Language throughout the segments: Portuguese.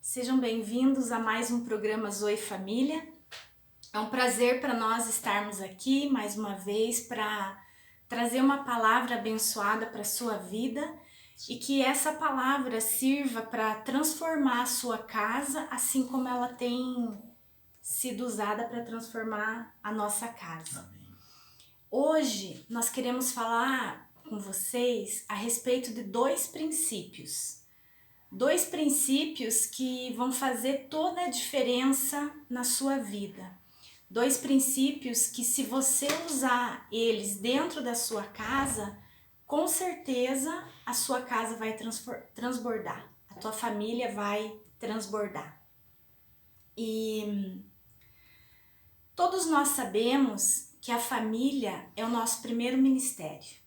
Sejam bem-vindos a mais um programa Zoe Família. É um prazer para nós estarmos aqui mais uma vez para trazer uma palavra abençoada para a sua vida e que essa palavra sirva para transformar a sua casa, assim como ela tem sido usada para transformar a nossa casa. Amém. Hoje nós queremos falar com vocês a respeito de dois princípios que vão fazer toda a diferença na sua vida. Dois princípios que, se você usar eles dentro da sua casa, com certeza a sua casa vai transbordar, a tua família vai transbordar. E todos nós sabemos que a família é o nosso primeiro ministério.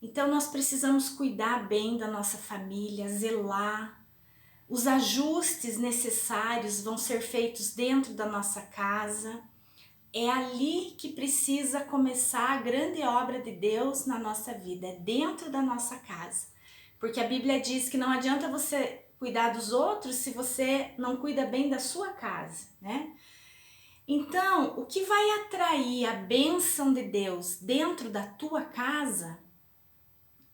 Então nós precisamos cuidar bem da nossa família, zelar. Os ajustes necessários vão ser feitos dentro da nossa casa. É ali que precisa começar a grande obra de Deus na nossa vida, é dentro da nossa casa. Porque a Bíblia diz que não adianta você cuidar dos outros se você não cuida bem da sua casa, né? Então, o que vai atrair a bênção de Deus dentro da tua casa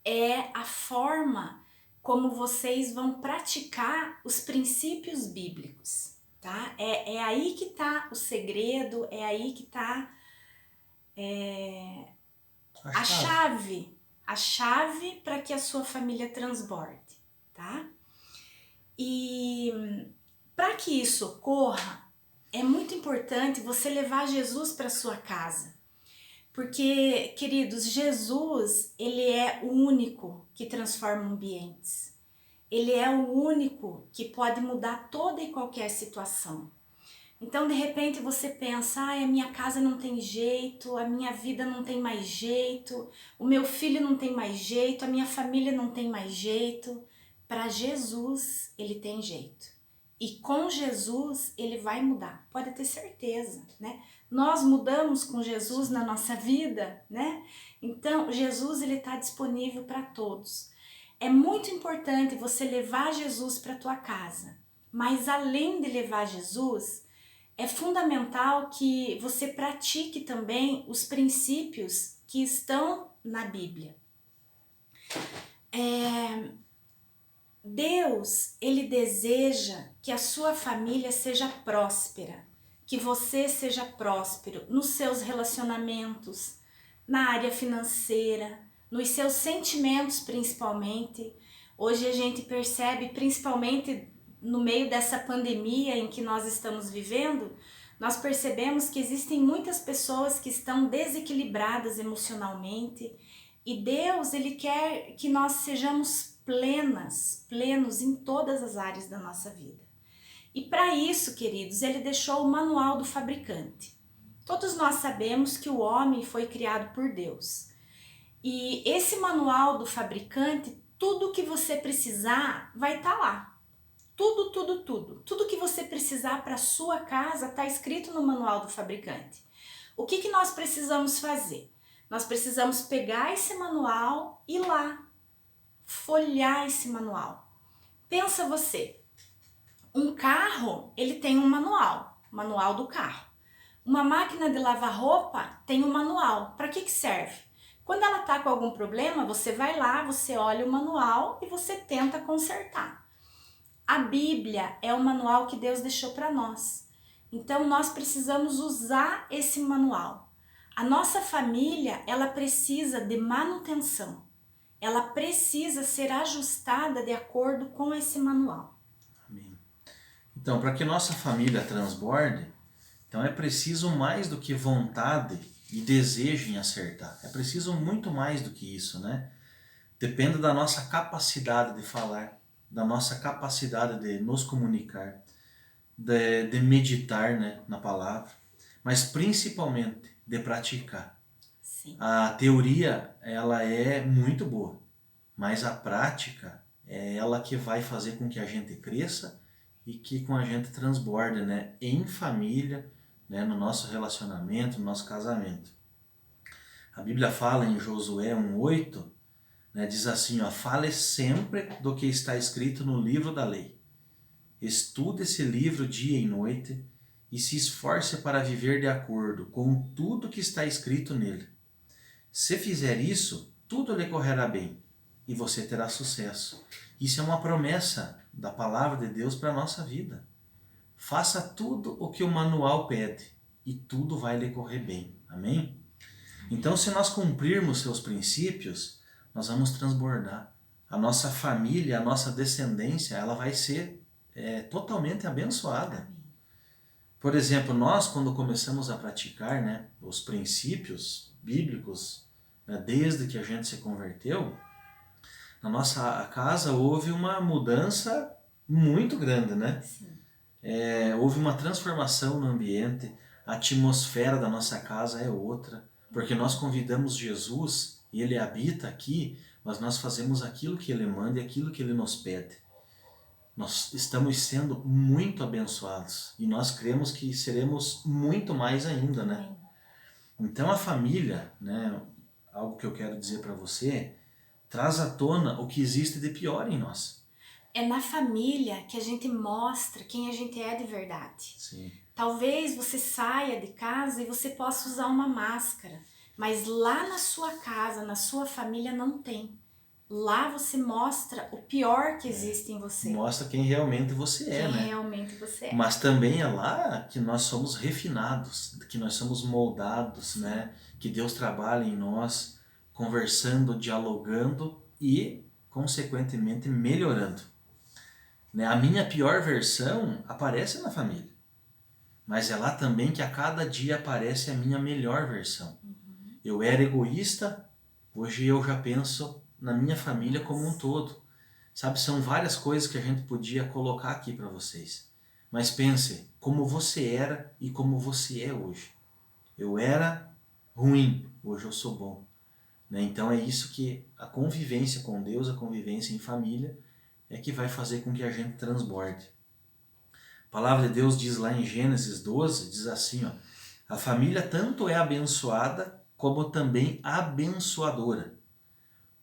é a forma como vocês vão praticar os princípios bíblicos, tá? É aí que tá o segredo, é aí que tá a chave para que a sua família transborde, tá? E para que isso ocorra, é muito importante você levar Jesus para sua casa. Porque, queridos, Jesus, ele é o único que transforma ambientes. Ele é o único que pode mudar toda e qualquer situação. Então, de repente, você pensa, a minha casa não tem jeito, a minha vida não tem mais jeito, o meu filho não tem mais jeito, a minha família não tem mais jeito. Para Jesus, ele tem jeito. E com Jesus, ele vai mudar, pode ter certeza, né? Nós mudamos com Jesus na nossa vida, né? Então, Jesus, ele está disponível para todos. É muito importante você levar Jesus para a tua casa, mas além de levar Jesus, é fundamental que você pratique também os princípios que estão na Bíblia. Deus, ele deseja que a sua família seja próspera, que você seja próspero nos seus relacionamentos, na área financeira, nos seus sentimentos principalmente. Hoje a gente percebe, principalmente no meio dessa pandemia em que nós estamos vivendo, nós percebemos que existem muitas pessoas que estão desequilibradas emocionalmente e Deus, ele quer que nós sejamos plenos em todas as áreas da nossa vida. E para isso, queridos, ele deixou o manual do fabricante. Todos nós sabemos que o homem foi criado por Deus. E esse manual do fabricante, tudo que você precisar vai estar lá. Tudo que você precisar para a sua casa está escrito no manual do fabricante. O que nós precisamos fazer? Nós precisamos pegar esse manual e ir lá, folhear esse manual. Pensa você, um carro, ele tem um manual do carro. Uma máquina de lavar roupa tem um manual. Para que serve? Quando ela está com algum problema, você vai lá, você olha o manual e você tenta consertar. A Bíblia é o manual que Deus deixou para nós. Então nós precisamos usar esse manual. A nossa família, ela precisa de manutenção. Ela precisa ser ajustada de acordo com esse manual. Amém. Então, para que nossa família transborde, então é preciso mais do que vontade e desejo em acertar. É preciso muito mais do que isso, né? Depende da nossa capacidade de falar, da nossa capacidade de nos comunicar, de meditar, né, na palavra, mas principalmente de praticar. Sim. A teoria, ela é muito boa, mas a prática é ela que vai fazer com que a gente cresça e que com a gente transborde, né, em família, né, no nosso relacionamento, no nosso casamento. A Bíblia fala em Josué 1:8, né, diz assim, ó, fale sempre do que está escrito no livro da lei. estude esse livro dia e noite e se esforce para viver de acordo com tudo que está escrito nele. Se fizer isso, tudo lhe correrá bem e você terá sucesso. Isso é uma promessa da palavra de Deus para a nossa vida. Faça tudo o que o manual pede e tudo vai lhe correr bem. Amém? Então, se nós cumprirmos seus princípios, nós vamos transbordar. A nossa família, a nossa descendência, ela vai ser totalmente abençoada. Por exemplo, nós quando começamos a praticar, né, os princípios bíblicos, né, desde que a gente se converteu, na nossa casa houve uma mudança muito grande, né? Houve uma transformação no ambiente, a atmosfera da nossa casa é outra, porque nós convidamos Jesus e Ele habita aqui, mas nós fazemos aquilo que Ele manda e aquilo que Ele nos pede. Nós estamos sendo muito abençoados e nós cremos que seremos muito mais ainda, né? Então a família, né, algo que eu quero dizer para você, traz à tona o que existe de pior em nós. É na família que a gente mostra quem a gente é de verdade. Sim. Talvez você saia de casa e você possa usar uma máscara, mas lá na sua casa, na sua família não tem. Lá você mostra o pior que existe em você. Mostra quem realmente você é, quem né? realmente você é. Mas também é lá que nós somos refinados, que nós somos moldados, né? Que Deus trabalha em nós, conversando, dialogando e, consequentemente, melhorando. Né? A minha pior versão aparece na família, mas é lá também que a cada dia aparece a minha melhor versão. Eu era egoísta, hoje eu já penso na minha família como um todo. Sabe, são várias coisas que a gente podia colocar aqui para vocês. Mas pense como você era e como você é hoje. Eu era ruim, hoje eu sou bom. Né? Então é isso que a convivência com Deus, a convivência em família, é que vai fazer com que a gente transborde. A palavra de Deus diz lá em Gênesis 12, diz assim, ó, a família tanto é abençoada como também abençoadora.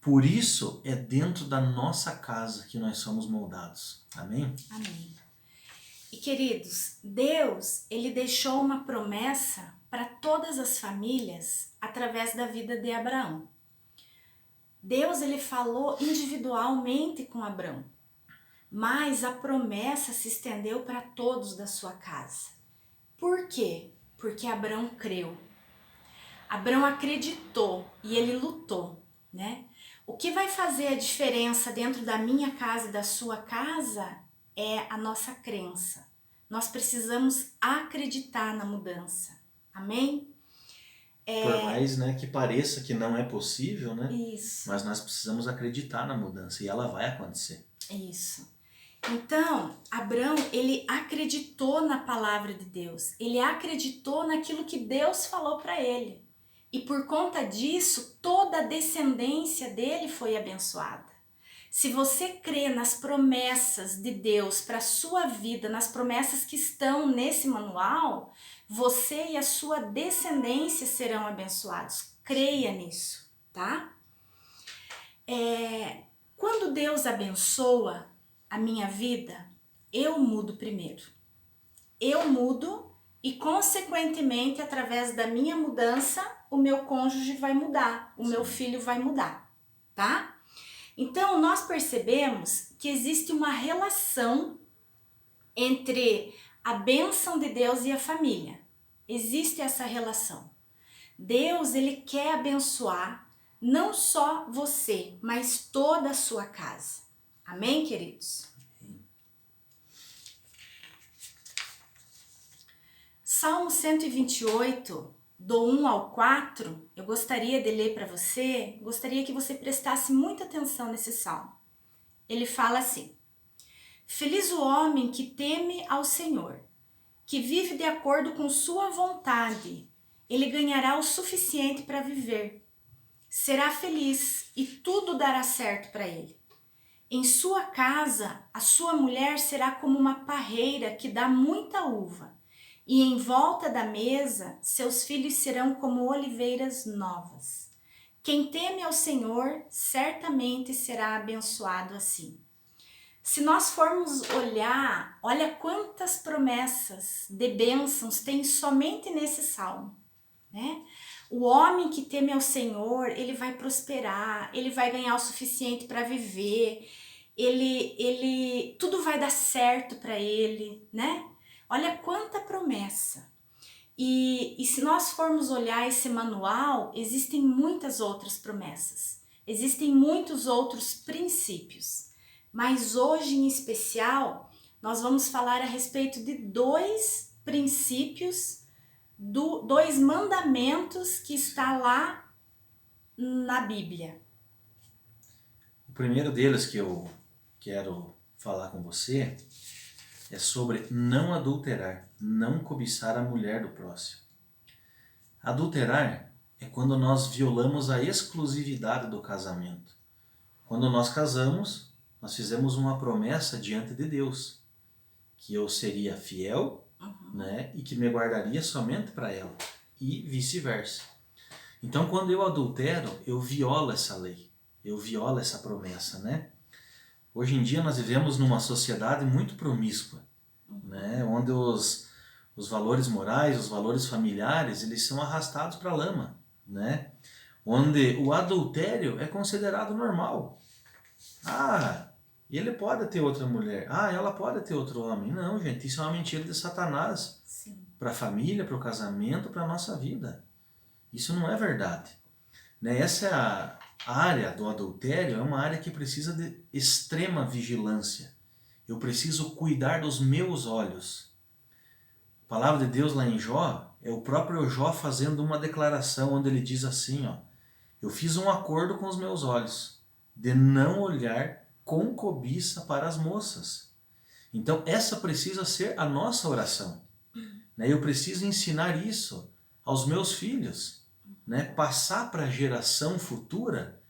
Por isso é dentro da nossa casa que nós somos moldados. Amém? Amém. E queridos, Deus, Ele deixou uma promessa para todas as famílias através da vida de Abraão. Deus, Ele falou individualmente com Abraão, mas a promessa se estendeu para todos da sua casa. Por quê? Porque Abraão creu. Abraão acreditou e ele lutou, né? O que vai fazer a diferença dentro da minha casa e da sua casa é a nossa crença. Nós precisamos acreditar na mudança. Amém? Por mais, né, que pareça que não é possível, né? Isso. Mas nós precisamos acreditar na mudança e ela vai acontecer. Isso. Então, Abraão, ele acreditou na palavra de Deus. Ele acreditou naquilo que Deus falou para ele. E por conta disso, toda a descendência dele foi abençoada. Se você crê nas promessas de Deus para a sua vida, nas promessas que estão nesse manual, você e a sua descendência serão abençoados. Creia nisso, tá? Quando Deus abençoa a minha vida, eu mudo primeiro. Eu mudo e, consequentemente, através da minha mudança, o meu cônjuge vai mudar, o meu filho vai mudar, tá? Então, nós percebemos que existe uma relação entre a bênção de Deus e a família. Existe essa relação. Deus, Ele quer abençoar não só você, mas toda a sua casa. Amém, queridos? Salmo 128, do 1 ao 4, eu gostaria de ler para você, gostaria que você prestasse muita atenção nesse salmo. Ele fala assim: feliz o homem que teme ao Senhor, que vive de acordo com sua vontade, ele ganhará o suficiente para viver. Será feliz e tudo dará certo para ele. Em sua casa, a sua mulher será como uma parreira que dá muita uva, e em volta da mesa, seus filhos serão como oliveiras novas. Quem teme ao Senhor, certamente será abençoado assim. Se nós formos olhar, olha quantas promessas de bênçãos tem somente nesse salmo, né? O homem que teme ao Senhor, ele vai prosperar, ele vai ganhar o suficiente para viver, tudo vai dar certo para ele, né? Olha quanta promessa. E se nós formos olhar esse manual, existem muitas outras promessas, existem muitos outros princípios. Mas hoje, em especial, nós vamos falar a respeito de 2 princípios, 2 mandamentos que está lá na Bíblia. O primeiro deles que eu quero falar com você é sobre não adulterar, não cobiçar a mulher do próximo. Adulterar é quando nós violamos a exclusividade do casamento. Quando nós casamos, nós fizemos uma promessa diante de Deus, que eu seria fiel, né, e que me guardaria somente para ela, e vice-versa. Então, quando eu adultero, eu violo essa lei, eu violo essa promessa, né? Hoje em dia nós vivemos numa sociedade muito promíscua, né, onde os valores morais, os valores familiares, eles são arrastados para a lama, né? Onde o adultério é considerado normal. Ah, ele pode ter outra mulher. Ah, ela pode ter outro homem. Não, gente, isso é uma mentira de Satanás. Para a família, para o casamento, para a nossa vida. Isso não é verdade. Né? Essa é a área do adultério, é uma área que precisa de extrema vigilância. Eu preciso cuidar dos meus olhos. A palavra de Deus lá em Jó, é o próprio Jó fazendo uma declaração onde ele diz assim, ó, eu fiz um acordo com os meus olhos de não olhar com cobiça para as moças. Então essa precisa ser a nossa oração. Né? Eu preciso ensinar isso aos meus filhos, né? Passar para a geração futura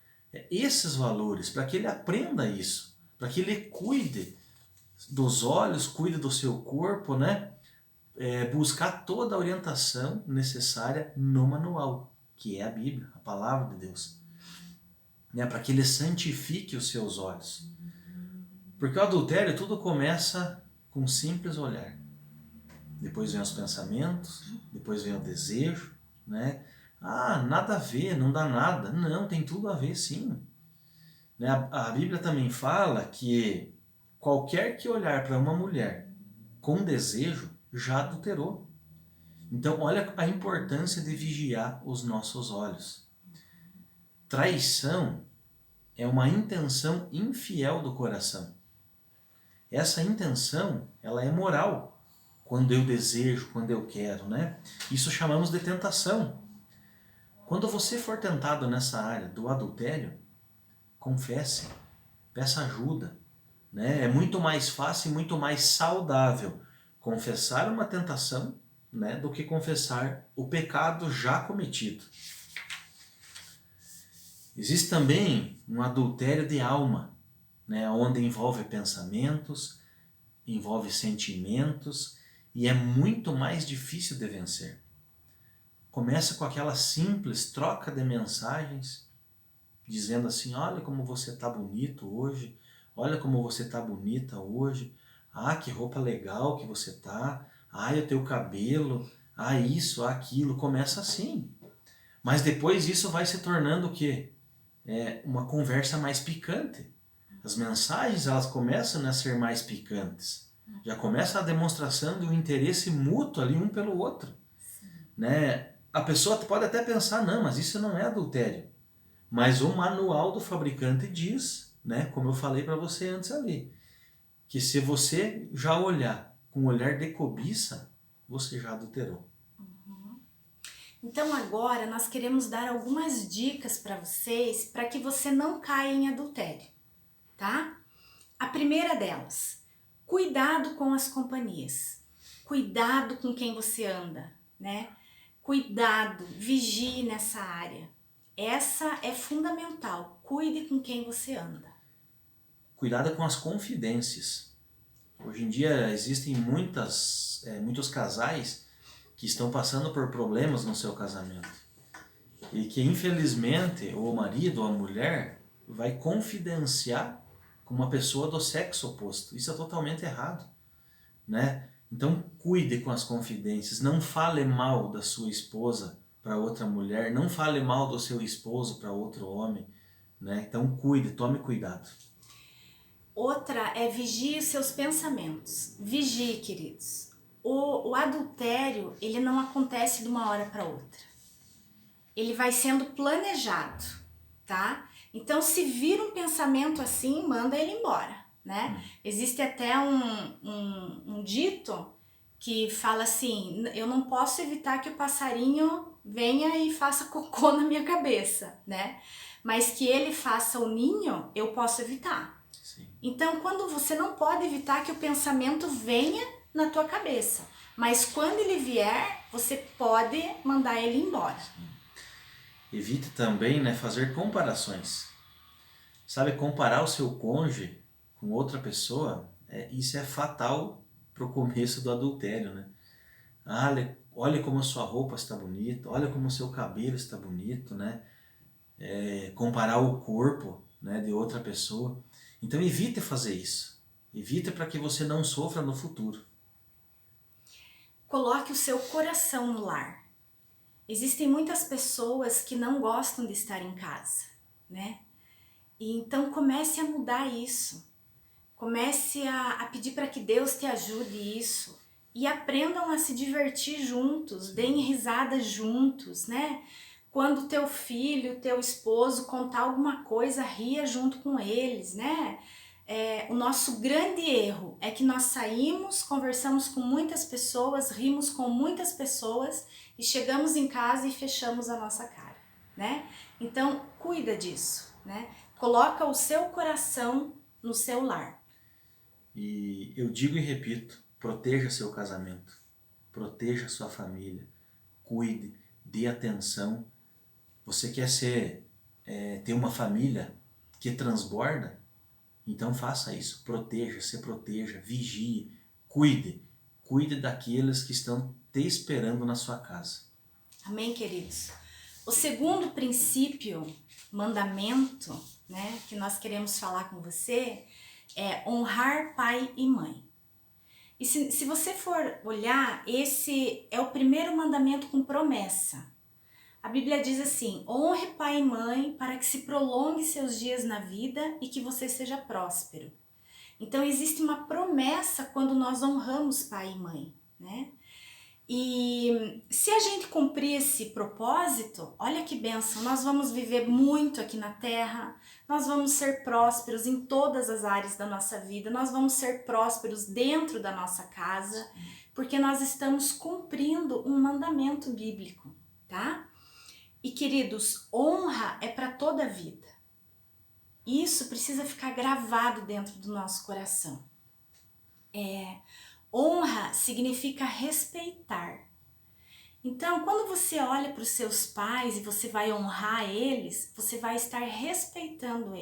esses valores, para que ele aprenda isso, para que ele cuide dos olhos, cuide do seu corpo, né? Buscar toda a orientação necessária no manual, que é a Bíblia, a palavra de Deus. Né? Para que ele santifique os seus olhos. Porque o adultério tudo começa com um simples olhar. Depois vem os pensamentos, depois vem o desejo, né? Ah, nada a ver, não dá nada. Não, tem tudo a ver sim. Né? A Bíblia também fala que qualquer que olhar para uma mulher com desejo já adulterou. Então olha a importância de vigiar os nossos olhos. Traição é uma intenção infiel do coração. Essa intenção, ela é moral, quando eu desejo, quando eu quero, né? Isso chamamos de tentação. Quando você for tentado nessa área do adultério, confesse, peça ajuda, né? É muito mais fácil e muito mais saudável confessar uma tentação, né, do que confessar o pecado já cometido. Existe também um adultério de alma, né, onde envolve pensamentos, envolve sentimentos e é muito mais difícil de vencer. Começa com aquela simples troca de mensagens, dizendo assim, olha como você está bonito hoje, olha como você está bonita hoje, ah, que roupa legal que você tá, ah, o teu cabelo, ah, isso, aquilo, começa assim. Mas depois isso vai se tornando o quê? Uma conversa mais picante. As mensagens, elas começam a ser mais picantes. Já começa a demonstração de um interesse mútuo ali um pelo outro. Né? A pessoa pode até pensar, não, mas isso não é adultério. Mas o manual do fabricante diz, né, como eu falei para você antes ali, que se você já olhar com um olhar de cobiça, você já adulterou. Então agora nós queremos dar algumas dicas para vocês para que você não caia em adultério, tá? A primeira delas, cuidado com as companhias, cuidado com quem você anda, né? Cuidado, vigie nessa área. Essa é fundamental, cuide com quem você anda. Cuidado com as confidências. Hoje em dia existem muitos casais que estão passando por problemas no seu casamento. E que infelizmente o marido ou a mulher vai confidenciar com uma pessoa do sexo oposto. Isso é totalmente errado, né? Então cuide com as confidências, não fale mal da sua esposa para outra mulher, não fale mal do seu esposo para outro homem, né? Então cuide, tome cuidado. Outra é vigie os seus pensamentos. Vigie, queridos. O adultério, ele não acontece de uma hora para outra. Ele vai sendo planejado, tá? Então, se vir um pensamento assim, manda ele embora, né? Existe até um dito que fala assim, eu não posso evitar que o passarinho venha e faça cocô na minha cabeça, né? Mas que ele faça o ninho, eu posso evitar. Sim. Então, quando você não pode evitar que o pensamento venha na tua cabeça, mas quando ele vier, você pode mandar ele embora. Sim. Evite também, né, fazer comparações. Sabe, comparar o seu cônjuge com outra pessoa, isso é fatal para o começo do adultério, né? Olha como a sua roupa está bonita, olha como o seu cabelo está bonito, né? Comparar o corpo, né, de outra pessoa. Então evite fazer isso. Evite para que você não sofra no futuro. Coloque o seu coração no lar. Existem muitas pessoas que não gostam de estar em casa, né? E então comece a mudar isso. Comece a pedir para que Deus te ajude isso. E aprendam a se divertir juntos, deem risadas juntos, né? Quando teu filho, teu esposo contar alguma coisa, ria junto com eles, né? O nosso grande erro é que nós saímos, conversamos com muitas pessoas, rimos com muitas pessoas e chegamos em casa e fechamos a nossa cara, né? Então, cuida disso, né? Coloca o seu coração no seu lar. E eu digo e repito, proteja seu casamento, proteja sua família, cuide, dê atenção. Você quer ter uma família que transborda? Então faça isso, proteja, se proteja, vigie, cuide daqueles que estão te esperando na sua casa. Amém, queridos? O segundo princípio, mandamento, né, que nós queremos falar com você é honrar pai e mãe. E se você for olhar, esse é o primeiro mandamento com promessa. A Bíblia diz assim, honre pai e mãe para que se prolongue seus dias na vida e que você seja próspero. Então existe uma promessa quando nós honramos pai e mãe, né? E se a gente cumprir esse propósito, olha que bênção, nós vamos viver muito aqui na terra, nós vamos ser prósperos em todas as áreas da nossa vida, nós vamos ser prósperos dentro da nossa casa, porque nós estamos cumprindo um mandamento bíblico, tá? E queridos, honra é para toda a vida. Isso precisa ficar gravado dentro do nosso coração. Honra significa respeitar. Então, quando você olha para os seus pais e você vai honrar eles, você vai estar respeitando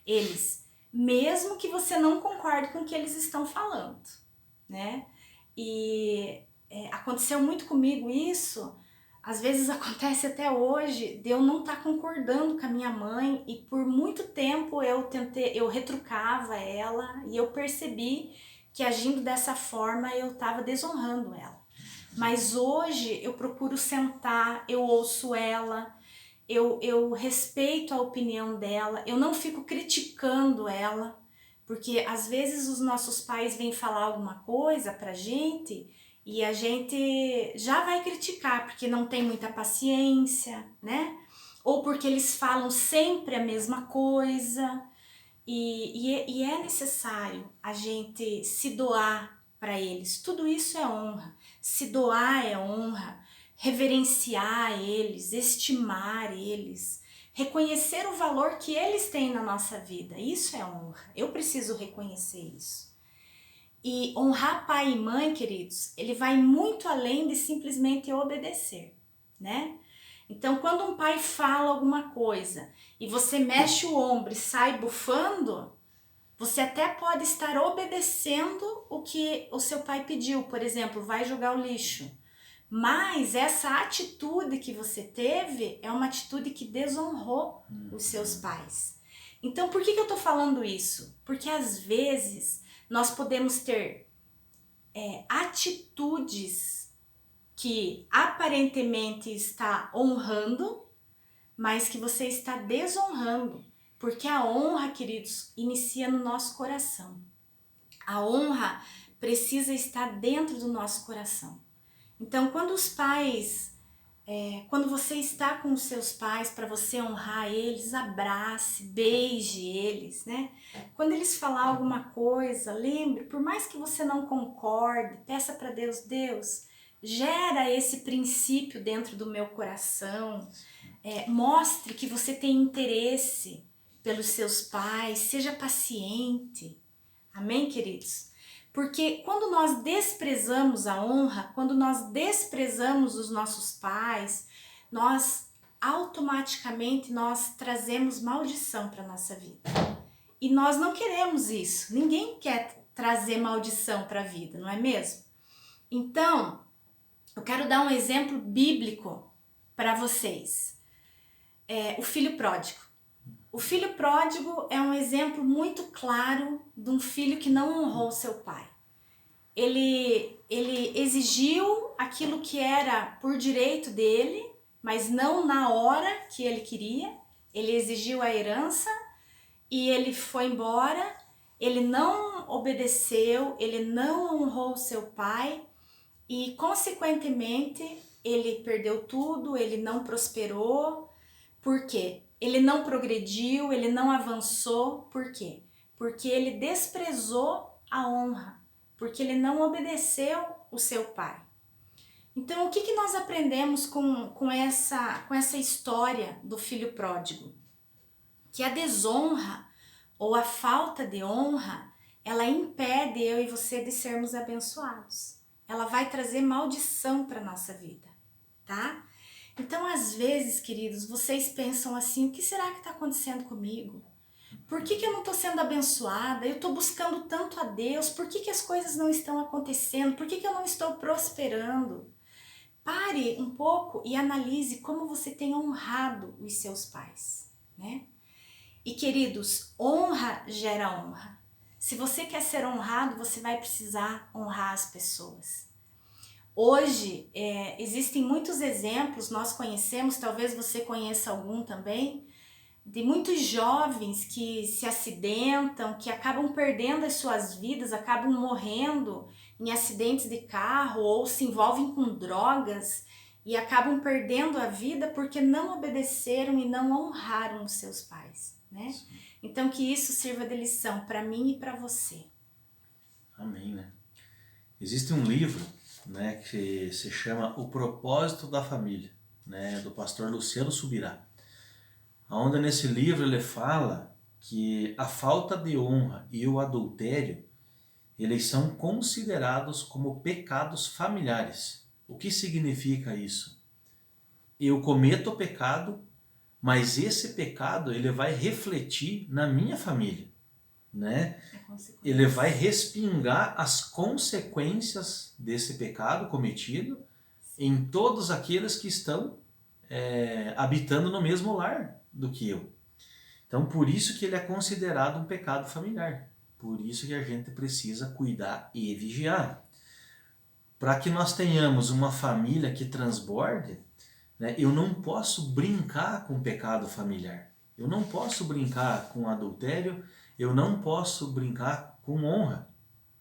eles, mesmo que você não concorde com o que eles estão falando, né? E aconteceu muito comigo isso, às vezes acontece até hoje, de eu não estar concordando com a minha mãe e por muito tempo eu retrucava ela e eu percebi que agindo dessa forma eu estava desonrando ela. Mas hoje eu procuro sentar, eu ouço ela, eu respeito a opinião dela, eu não fico criticando ela, porque às vezes os nossos pais vêm falar alguma coisa pra gente e a gente já vai criticar porque não tem muita paciência, né? Ou porque eles falam sempre a mesma coisa. E é necessário a gente se doar para eles. Tudo isso é honra. Se doar é honra. Reverenciar eles, estimar eles, reconhecer o valor que eles têm na nossa vida. Isso é honra. Eu preciso reconhecer isso. E honrar pai e mãe, queridos, ele vai muito além de simplesmente obedecer, né? Então, quando um pai fala alguma coisa e você mexe o ombro e sai bufando, você até pode estar obedecendo o que o seu pai pediu. Por exemplo, vai jogar o lixo. Mas essa atitude que você teve é uma atitude que desonrou os seus pais. Então, por que eu tô falando isso? Porque às vezes nós podemos ter atitudes que aparentemente está honrando, mas que você está desonrando. Porque a honra, queridos, inicia no nosso coração. A honra precisa estar dentro do nosso coração. Então, quando os pais, quando você está com os seus pais para você honrar eles, abrace, beije eles, né? Quando eles falar alguma coisa, lembre, por mais que você não concorde, peça para Deus, Deus, gera esse princípio dentro do meu coração, mostre que você tem interesse pelos seus pais, seja paciente. Amém, queridos? Porque quando nós desprezamos a honra, quando nós desprezamos os nossos pais, nós automaticamente nós trazemos maldição para nossa vida. E nós não queremos isso. Ninguém quer trazer maldição para a vida, não é mesmo? Então, eu quero dar um exemplo bíblico para vocês. O filho pródigo. O filho pródigo é um exemplo muito claro de um filho que não honrou seu pai. Ele exigiu aquilo que era por direito dele, mas não na hora que ele queria. Ele exigiu a herança e ele foi embora. Ele não obedeceu, ele não honrou seu pai e, consequentemente, ele perdeu tudo, ele não prosperou. Por quê? Ele não progrediu, ele não avançou. Por quê? Porque ele desprezou a honra, porque ele não obedeceu o seu pai. Então, o que nós aprendemos com essa história do filho pródigo? Que a desonra ou a falta de honra, ela impede eu e você de sermos abençoados. Ela vai trazer maldição para a nossa vida, tá? Então, às vezes, queridos, vocês pensam assim, o que será que está acontecendo comigo? Por que eu não estou sendo abençoada? Eu estou buscando tanto a Deus, por que as coisas não estão acontecendo? Por que eu não estou prosperando? Pare um pouco e analise como você tem honrado os seus pais, né? E, queridos, honra gera honra. Se você quer ser honrado, você vai precisar honrar as pessoas. Hoje, existem muitos exemplos, nós conhecemos, talvez você conheça algum também, de muitos jovens que se acidentam, que acabam perdendo as suas vidas, acabam morrendo em acidentes de carro ou se envolvem com drogas e acabam perdendo a vida porque não obedeceram e não honraram os seus pais, né? Sim. Então, que isso sirva de lição para mim e para você. Amém, né? Existe um livro, né, que se chama O Propósito da Família, né, do pastor Luciano Subirá. Onde nesse livro ele fala que a falta de honra e o adultério, eles são considerados como pecados familiares. O que significa isso? Eu cometo o pecado, mas esse pecado ele vai refletir na minha família, né? Ele vai respingar as consequências desse pecado cometido em todos aqueles que estão habitando no mesmo lar do que eu. Então, por isso que ele é considerado um pecado familiar. Por isso que a gente precisa cuidar e vigiar. Para que nós tenhamos uma família que transborde, né, eu não posso brincar com o pecado familiar. Eu não posso brincar com adultério, eu não posso brincar com honra.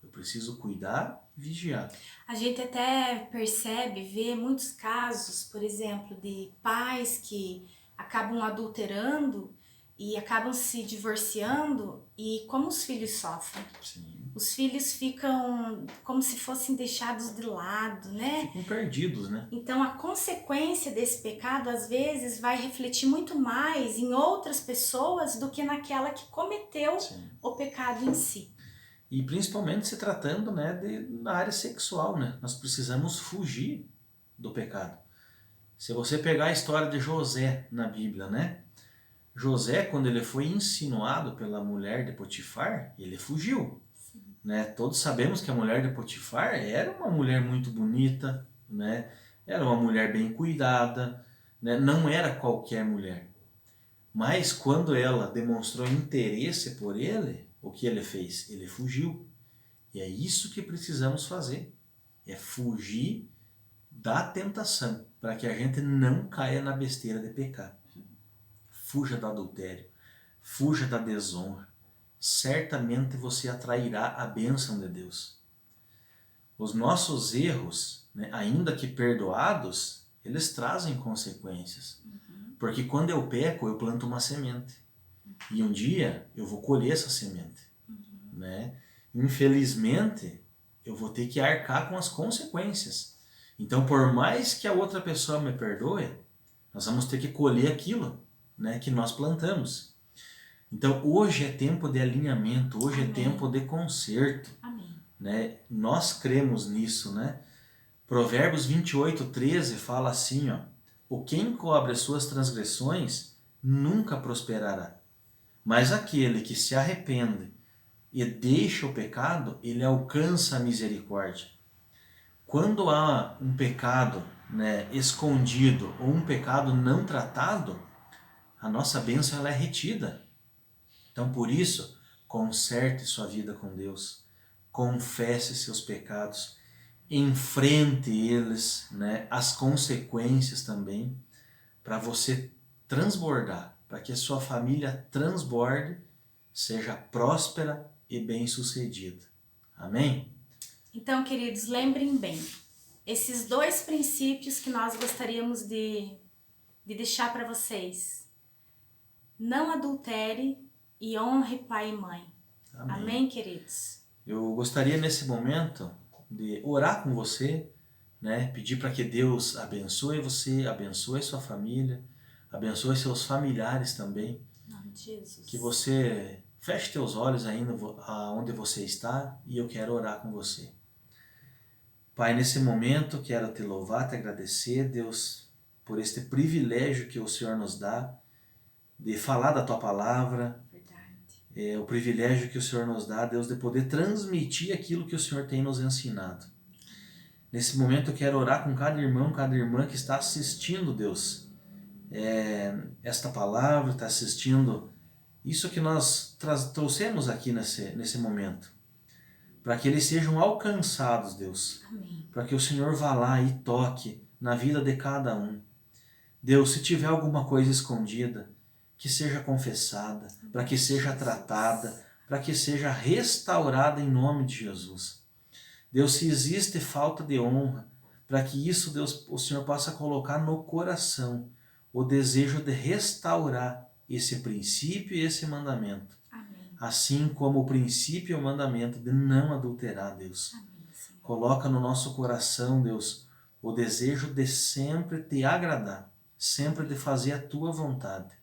Eu preciso cuidar e vigiar. A gente até percebe, vê muitos casos, por exemplo, de pais que acabam adulterando e acabam se divorciando e como os filhos sofrem. Sim. Os filhos ficam como se fossem deixados de lado, né? Ficam perdidos, né? Então, a consequência desse pecado, às vezes, vai refletir muito mais em outras pessoas do que naquela que cometeu Sim. o pecado em si. E principalmente se tratando, né, na área sexual, né? Nós precisamos fugir do pecado. Se você pegar a história de José na Bíblia, né? José, quando ele foi insinuado pela mulher de Potifar, ele fugiu. Né? Todos sabemos que a mulher de Potifar era uma mulher muito bonita, né? Era uma mulher bem cuidada, né? Não era qualquer mulher. Mas quando ela demonstrou interesse por ele, o que ele fez? Ele fugiu. E é isso que precisamos fazer. É fugir da tentação, para que a gente não caia na besteira de pecar. Fuja do adultério. Fuja da desonra. Certamente você atrairá a bênção de Deus. Os nossos erros, né, ainda que perdoados, eles trazem consequências. Porque quando eu peco, eu planto uma semente. E um dia eu vou colher essa semente. Né? Infelizmente, eu vou ter que arcar com as consequências. Então, por mais que a outra pessoa me perdoe, nós vamos ter que colher aquilo, né, que nós plantamos. Então, hoje é tempo de alinhamento, hoje é tempo de conserto. Né? Nós cremos nisso, né? Provérbios 28:13 fala assim, ó: o que encobre as suas transgressões nunca prosperará, mas aquele que se arrepende e deixa o pecado, ele alcança a misericórdia. Quando há um pecado, né, escondido ou um pecado não tratado, a nossa bênção ela é retida. Então, por isso, conserte sua vida com Deus, confesse seus pecados, enfrente eles, né, as consequências também, para você transbordar, para que a sua família transborde, seja próspera e bem-sucedida. Amém? Então, queridos, lembrem bem, esses dois princípios que nós gostaríamos de deixar para vocês. Não adultere e honre pai e mãe. Amém, amém, queridos? Eu gostaria nesse momento de orar com você, né? Pedir para que Deus abençoe você, abençoe sua família, abençoe seus familiares também. Em nome de Jesus. Que você feche teus olhos ainda onde você está e eu quero orar com você. Pai, nesse momento quero te louvar, te agradecer, Deus, por este privilégio que o Senhor nos dá de falar da Tua Palavra. É o privilégio que o Senhor nos dá, Deus, de poder transmitir aquilo que o Senhor tem nos ensinado. Nesse momento eu quero orar com cada irmão, cada irmã que está assistindo, Deus, esta palavra, está assistindo isso que nós trouxemos aqui nesse momento. Para que eles sejam alcançados, Deus. Amém. Para que o Senhor vá lá e toque na vida de cada um. Deus, se tiver alguma coisa escondida, que seja confessada, para que seja tratada, para que seja restaurada em nome de Jesus. Deus, se existe falta de honra, para que isso, Deus, o Senhor possa colocar no coração o desejo de restaurar esse princípio e esse mandamento. Amém. Assim como o princípio e o mandamento de não adulterar, Deus. Amém, coloca no nosso coração, Deus, o desejo de sempre te agradar, sempre de fazer a tua vontade.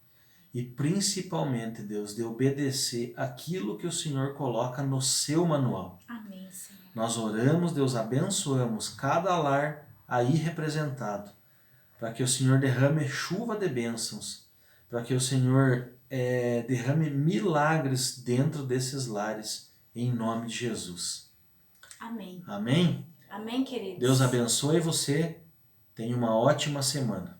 E principalmente, Deus, de obedecer aquilo que o Senhor coloca no seu manual. Amém, Senhor. Nós oramos, Deus, abençoamos cada lar aí representado, para que o Senhor derrame chuva de bênçãos, para que o Senhor derrame milagres dentro desses lares, em nome de Jesus. Amém. Amém? Amém, queridos. Deus abençoe você. Tenha uma ótima semana.